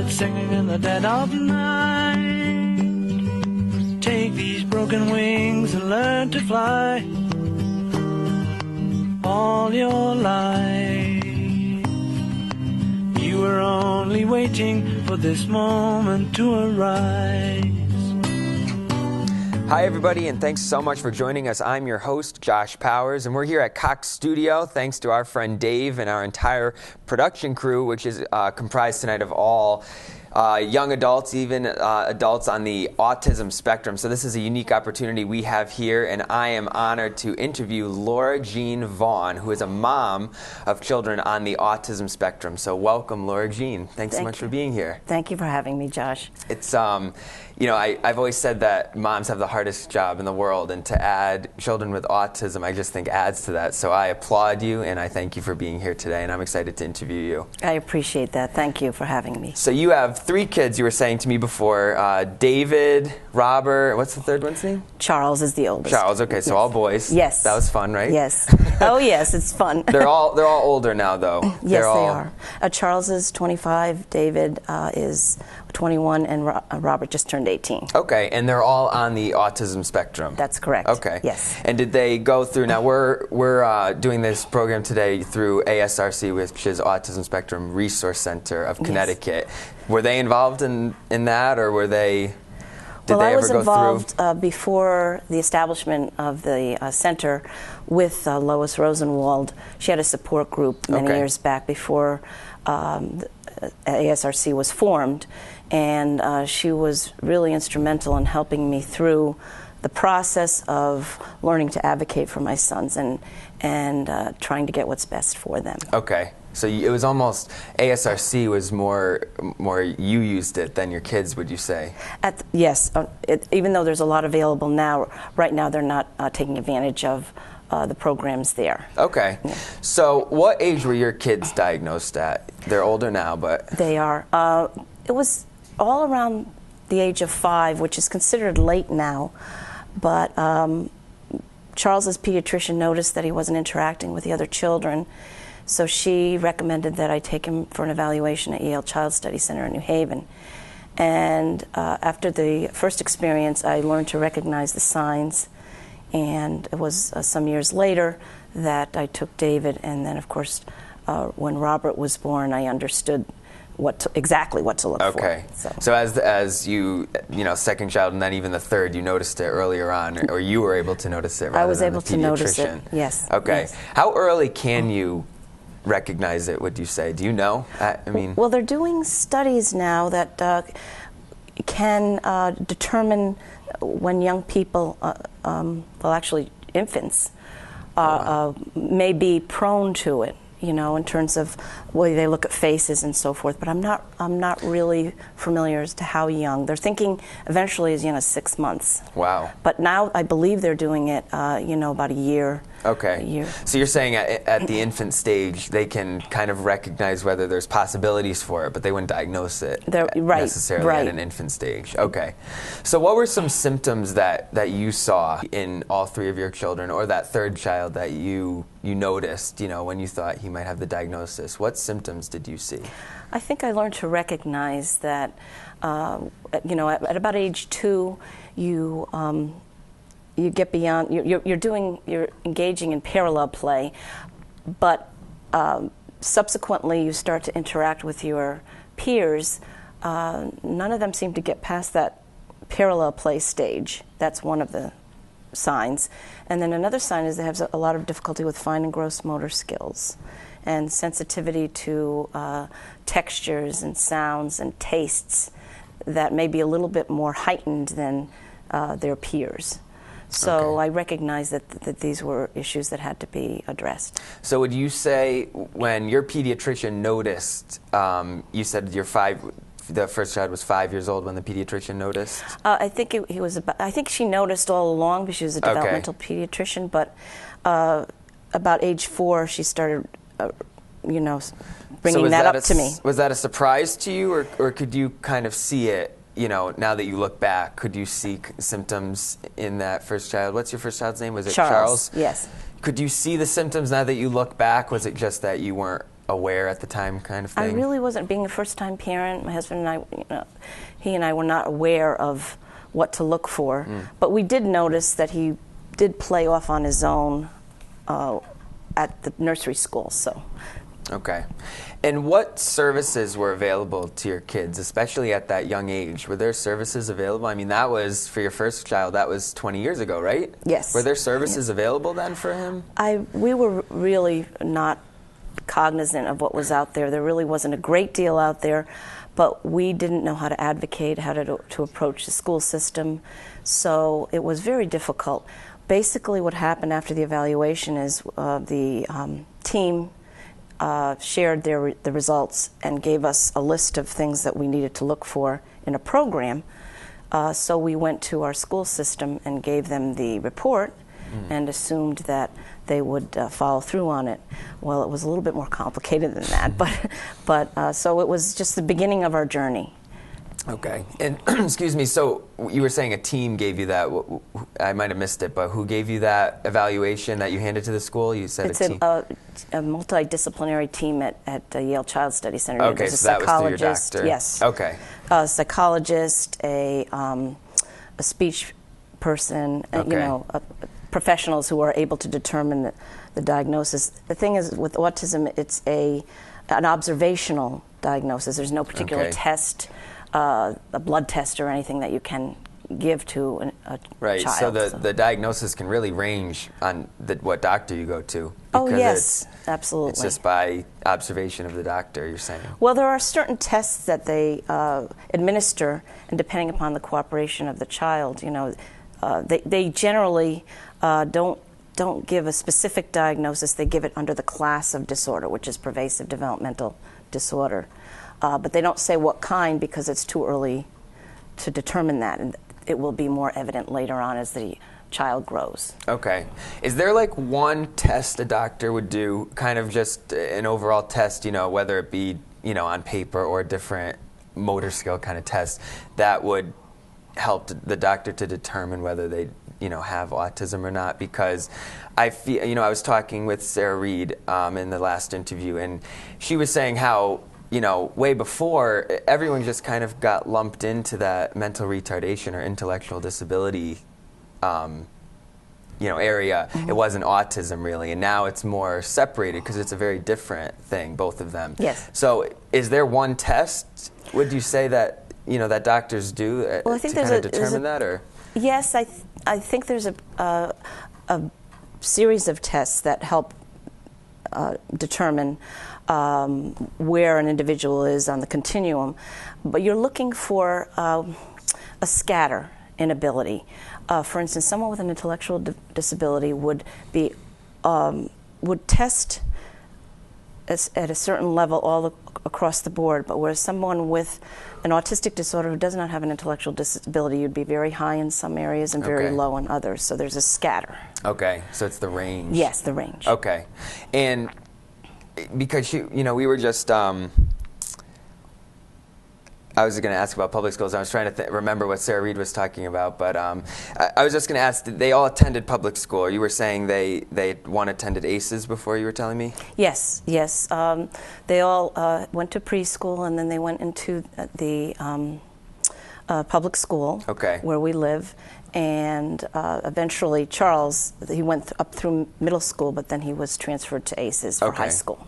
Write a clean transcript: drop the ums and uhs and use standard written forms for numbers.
birds singing in the dead of night. Take these broken wings and learn to fly all your life. You were only waiting for this moment to arise. Hi everybody, and thanks so much for joining us. I'm your host, Josh Powers, and we're here at Cox Studio thanks to our friend Dave and our entire production crew, which is comprised tonight of all young adults, even adults on the autism spectrum. So this is a unique opportunity we have here, and I am honored to interview Laura Jean Vaughn, who is a mom of children on the autism spectrum. So welcome, Laura Jean. Thanks so much for being here. Thank you for having me, Josh. It's you know, I've always said that moms have the hardest job in the world, and to add children with autism, I just think adds to that. So I applaud you, and I thank you for being here today, and I'm excited to interview you. I appreciate that. Thank you for having me. So you have 3 kids, you were saying to me before, David, Robert, what's the third one's name? Charles is the oldest. Charles, okay, so all boys. Yes. That was fun, right? Yes. Oh, yes, it's fun. They're all older now, though. Yes, they are. Charles is 25, David is 21, and Robert just turned 18. Okay, and they're all on the autism spectrum. That's correct. Okay. Yes. And did they go through? Now we're doing this program today through ASRC, which is Autism Spectrum Resource Center of Connecticut. Yes. Were they involved in that, or were they? Did they ever go through? I was involved before the establishment of the center with Lois Rosenwald. She had a support group many years back before ASRC was formed, and she was really instrumental in helping me through the process of learning to advocate for my sons and trying to get what's best for them. Okay. So it was almost, ASRC was more you used it than your kids, would you say? Yes. Even though there's a lot available now, right now they're not taking advantage of the programs there. Okay. Yeah. So what age were your kids diagnosed at? They're older now, but... They are. It was all around the age of 5, which is considered late now, but Charles's pediatrician noticed that he wasn't interacting with the other children, so she recommended that I take him for an evaluation at Yale Child Study Center in New Haven. And after the first experience, I learned to recognize the signs, and it was some years later that I took David, and then of course when Robert was born, I understood exactly what to look for. Okay. So as you know, second child and then even the third, you noticed it earlier on, or you were able to notice it rather I was than able the to notice it, pediatrician. yes. Okay. Yes. How early can you recognize it, would you say? Do you know? I mean... Well, they're doing studies now that can determine when young people, well, actually infants, may be prone to it, you know, in terms of whether they look at faces and so forth. But I'm not really familiar as to how young. They're thinking eventually as young as 6 months. Wow. But now I believe they're doing it, you know, about a year. Okay. A year. So you're saying at the infant stage, they can kind of recognize whether there's possibilities for it, but they wouldn't diagnose it necessarily at an infant stage. Okay. So what were some symptoms that you saw in all 3 of your children, or that third child that you noticed, you know, when you thought he might have the diagnosis? What symptoms did you see? I think I learned to recognize that, you know, at about age 2, you get beyond, you're engaging in parallel play, but subsequently you start to interact with your peers. None of them seem to get past that parallel play stage. That's one of the signs. And then another sign is they have a lot of difficulty with fine and gross motor skills and sensitivity to textures and sounds and tastes that may be a little bit more heightened than their peers. So I recognize that these were issues that had to be addressed. So would you say when your pediatrician noticed, you said the first child was 5 years old when the pediatrician noticed? I think he was I think she noticed all along because she was a developmental pediatrician, but about age 4 she started, you know, bringing that up to me. Was that a surprise to you, or could you kind of see it? You know, now that you look back, could you see symptoms in that first child? What's your first child's name? Was it Charles? Yes. Could you see the symptoms now that you look back? Was it just that you weren't aware at the time, kind of thing? I really wasn't. Being a first-time parent, my husband and I, he and I were not aware of what to look for. But we did notice that he did play off on his own at the nursery school. So. Okay. And what services were available to your kids, especially at that young age? Were there services available? I mean, that was, for your first child, that was 20 years ago, right? Yes. Were there services available then for him? We were really not cognizant of what was out there. There really wasn't a great deal out there, but we didn't know how to advocate, how to approach the school system, so it was very difficult. Basically what happened after the evaluation is the team shared the results and gave us a list of things that we needed to look for in a program. So we went to our school system and gave them the report and assumed that they would follow through on it. Well, it was a little bit more complicated than that, but so it was just the beginning of our journey. Okay. And excuse me, so you were saying a team gave you that. I might have missed it, but who gave you that evaluation that you handed to the school? You said it's a team. A multidisciplinary team at Yale Child Study Center. Okay, There's a so that was through your psychologist, doctor. yes. Okay. A psychologist, a speech person, Okay. Professionals who are able to determine the diagnosis. The thing is, with autism, it's an observational diagnosis. There's no particular Okay. test, a blood test or anything that you can give to a Right, child. so the diagnosis can really range on what doctor you go to. Oh, because yes, absolutely. It's just by observation of the doctor, you're saying. Well, there are certain tests that they administer, and depending upon the cooperation of the child, they generally don't give a specific diagnosis. They give it under the class of disorder, which is pervasive developmental disorder. But they don't say what kind because it's too early to determine that, and it will be more evident later on as the child grows. Okay. Is there like one test a doctor would do, kind of just an overall test, whether it be, on paper or a different motor skill kind of test that would help the doctor to determine whether they, have autism or not? Because I feel, I was talking with Sarah Reed in the last interview, and she was saying how, way before, everyone just kind of got lumped into that mental retardation or intellectual disability area. Mm-hmm. It wasn't autism really, and now it's more separated because it's a very different thing, both of them. Yes. So is there one test, would you say, that that doctors do Well, I think to kind of determine that, or? Yes, I think there's a series of tests that help determine where an individual is on the continuum, but you're looking for a scatter in ability. For instance, someone with an intellectual disability would test at a certain level all across the board, but whereas someone with an autistic disorder who does not have an intellectual disability, you'd be very high in some areas and very Okay. low in others. So there's a scatter. Okay, so it's the range. Yes, the range. Okay, and because we were just I was going to ask about public schools. I was trying to remember what Sarah Reed was talking about, but I was just going to ask, they all attended public school. You were saying one attended ACEs before, you were telling me? Yes, yes. They all went to preschool, and then they went into the public school where we live. And eventually, Charles, he went up through middle school, but then he was transferred to ACEs for high school.